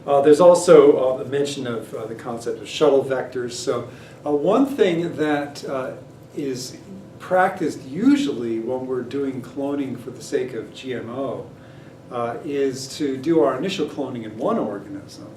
There's also a mention of the concept of shuttle vectors. So one thing that is practiced usually when we're doing cloning for the sake of GMO is to do our initial cloning in one organism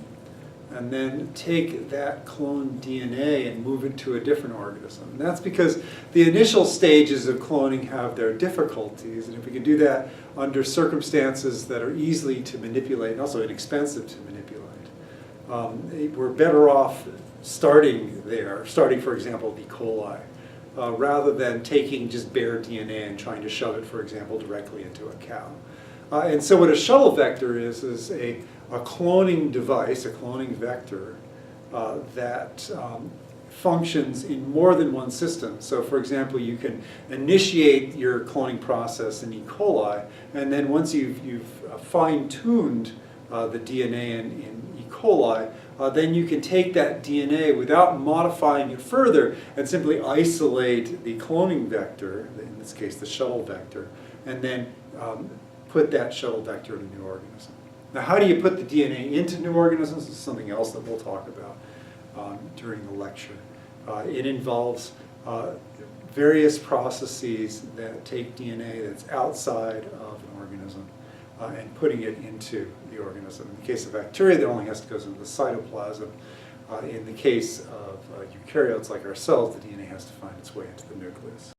and then take that cloned DNA and move it to a different organism. And that's because the initial stages of cloning have their difficulties, and if we can do that under circumstances that are easy to manipulate and also inexpensive to manipulate, we're better off starting there, starting, for example, with E. coli, rather than taking just bare DNA and trying to shove it, for example, directly into a cow. And so what a shuttle vector is a cloning device, a cloning vector, that functions in more than one system. So for example, you can initiate your cloning process in E. coli, and then once you've fine-tuned the DNA in E. coli, then you can take that DNA without modifying it further and simply isolate the cloning vector, in this case the shuttle vector, and then put that shuttle vector in a new organism. Now, how do you put the DNA into new organisms? This is something else that we'll talk about during the lecture. It involves various processes that take DNA that's outside of an organism and putting it into the organism. In the case of bacteria, that only has to go into the cytoplasm. In the case of eukaryotes like our cells, the DNA has to find its way into the nucleus.